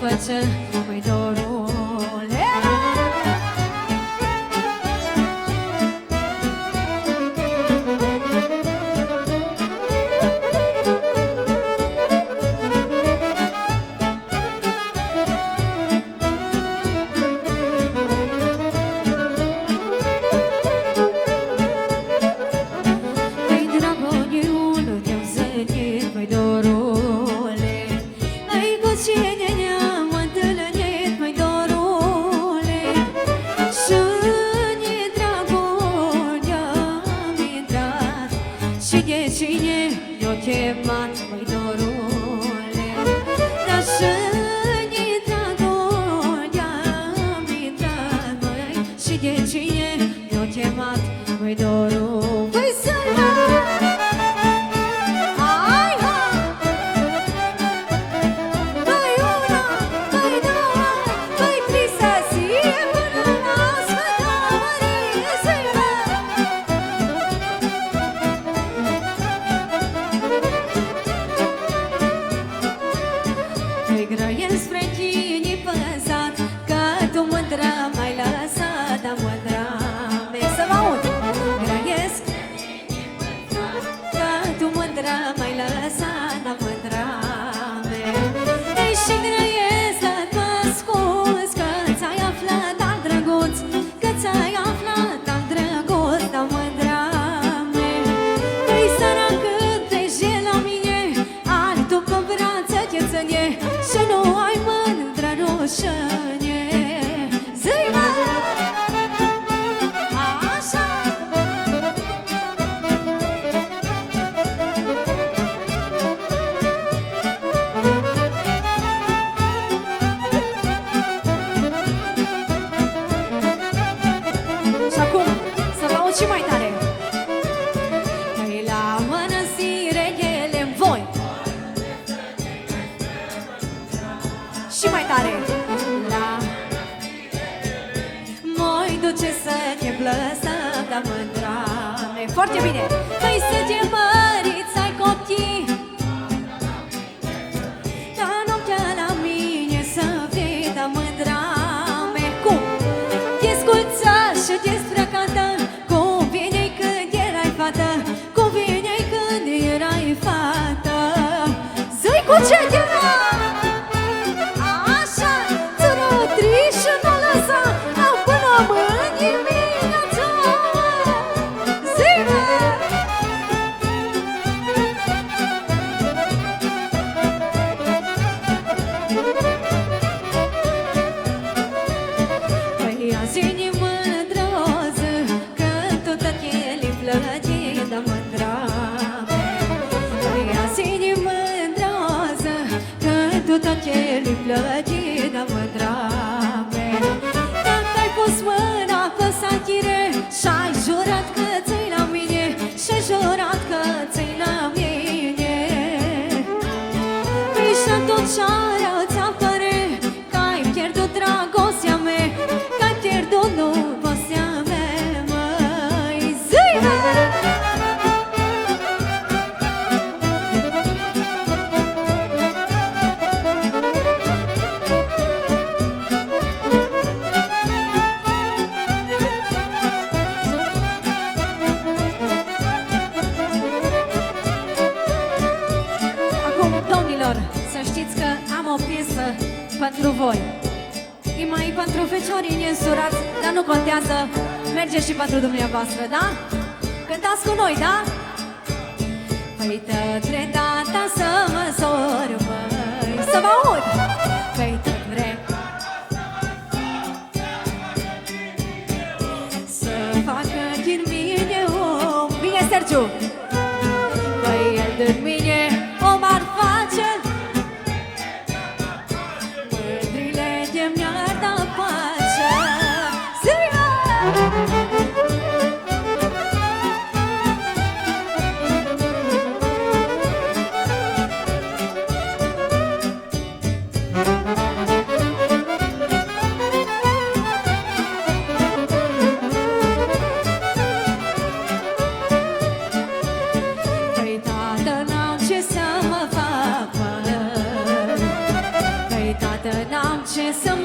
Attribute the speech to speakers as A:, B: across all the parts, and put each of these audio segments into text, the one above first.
A: face, măi dorule.
B: chemat, măi dorule, dar și-ni dragonia mi intrat, măi, și de cine mi-o chemat, măi dorule. Păi să-i hai, ha! Păi una, păi două, păi trei să fie până la Sfânta Mărie, să-i Îi grăiesc spre cine păsat, că tu mândră m-ai lăsat, dar mândră mea să mă aud. Grăiesc că tu mândră m-ai lăsat, dar mândră mea. Ei și grăiesc că-ți mă scuz, că ți-ai aflat al drăguț, că ți-ai aflat al drăguț, dar mândră mea. Păi săracât pleci la mine, altul pe brață te ține, și nu ai mândră rușine. Zi, mă! Așa! Și acum să vă aud și mai tare. Păi la mănăstire ele-n voi. Și mai tare. La moi duce să te blăstăm, la mândra mea. Foarte bine. Păi să te măriți, ai copii, dar noaptea la mine să fii, da mândra mea. Cum? Te sculță și te străcată, cum vine când erai fată, cum vine când erai fată. Zi cu ce te și nu lăsa au până mâini dimineața. Zi-mă! Păi azi-ni mândroză, că tot ele-i plăge, da mândra mea. Păi azi-ni mândroză, că tot ele-i plăge, da mândra mea. Dacă ai pus mâna pe sachire și-ai jurat că ți-i la mine, și-ai jurat că ți-i la mine, păi și atunci rău-ți apare că ai pierdut dragostea mea, că ai pierdut dragostea mea, măi. Zi-mă! Acum, domnilor, să știți că am o piesă pentru voi. E mai pentru feciorii neînsurați, dar nu contează, merge și pentru dumneavoastră, da? Cântați cu noi, da? Păi tătre tata să mă sori, măi, să mă aud! Păi tătre să facă din mine om. Bine, Sergiu! Păi el din mine om ar face, mândrile de mi-ar da pace. Zi-mă!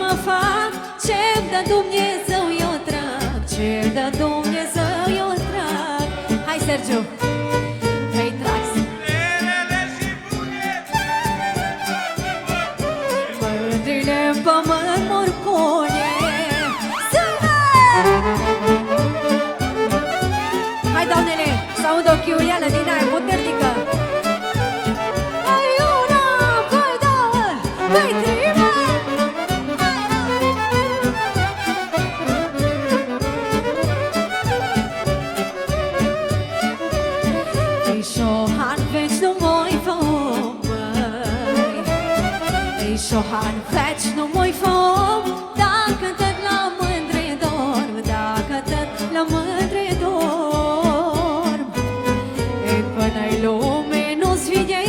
B: mă fac, ce-mi dă Dumnezeu eu trag, ce-mi dă Dumnezeu eu trag. Hai, Sergiu, trei tragi. Mândrile-n pământ mor pune. Hai, doamnele, să aud o chiulială din aia puternică. Hai una, hai două, hai trei, Ișohan veci nu moi fom, Ișohan veci nu moi fom, dacă tot la mândre dorm, dacă tot la mândre dorm. E până-i lume nu-ți vine,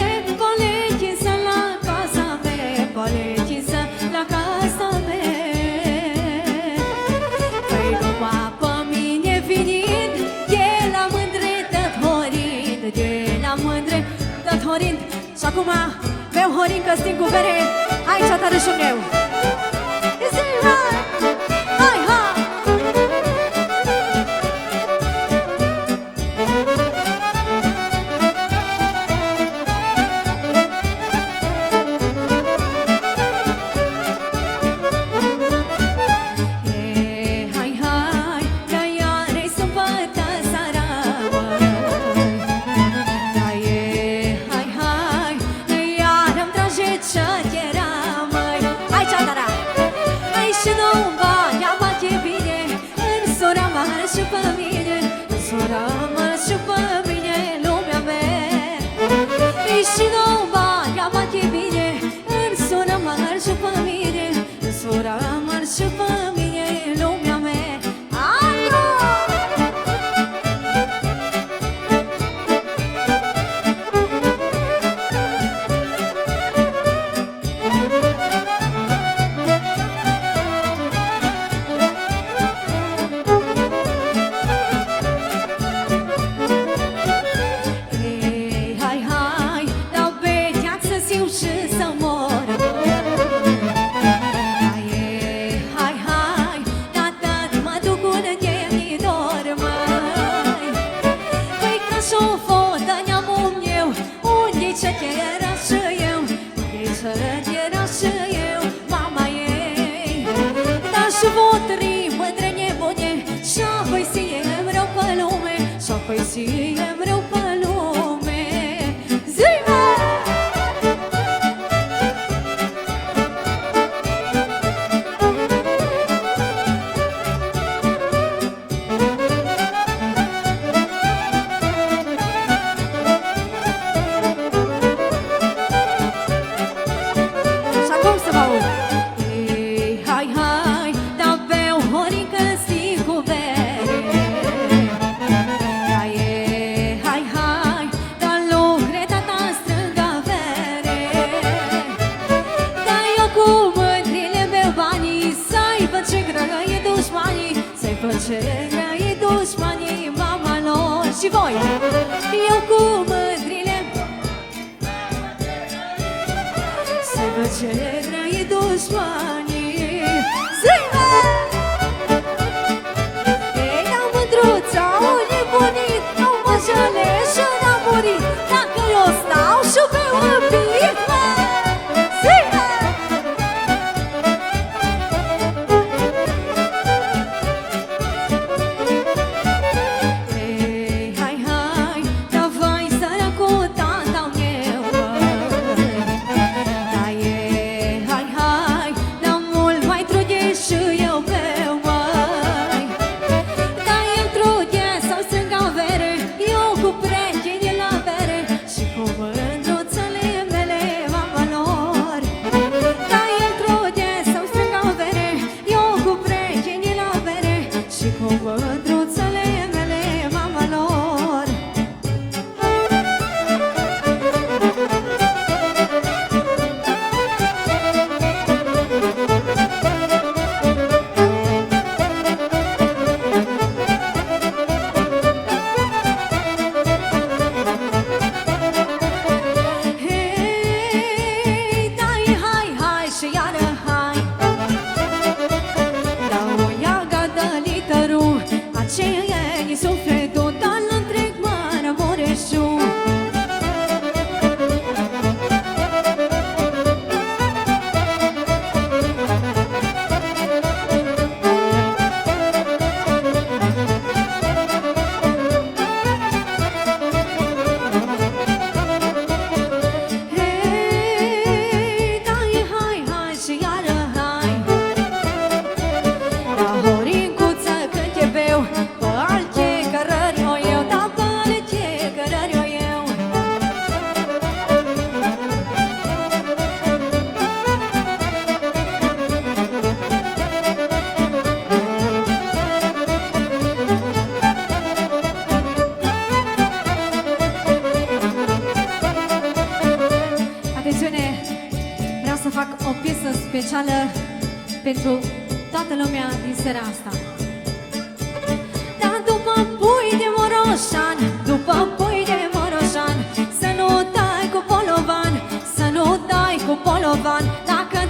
B: polechisă la casa mea, polechisă la casa mea. Păi numai pe mine vinind, e la mândre tot horind, e la mândre tot horind. Și acum beau horin că sting cu bere, hai ceatărâșul meu. Hai, hai! Și pe mine, sora mă, și pe mine, lumea mea. Și nu bani, am mai bine, în sora mă, și pe mine, sora mă, și pe mine, lumea mea. Aio! Păi zi-mi rău pe lume, zi-mă! Și acum să vă aud. Ei, hai, hai, da beau horică stic cu bere. Ce grăi dușmanii, mama lor și voi. Eu cu mândrile să văd ce grăi dușmanii. Zi-mă! Ei, n-au mândruța, au nebunit, au mă jale și n-au murit. Dacă eu stau și beau un pic, mă! Zi-mă! Cu mândruțele mele. să fac o piesă specială pentru toată lumea din seara asta. Dar după pui de moroșan, după pui de moroșan, să nu dai cu polovan, să nu dai cu polovan, dacă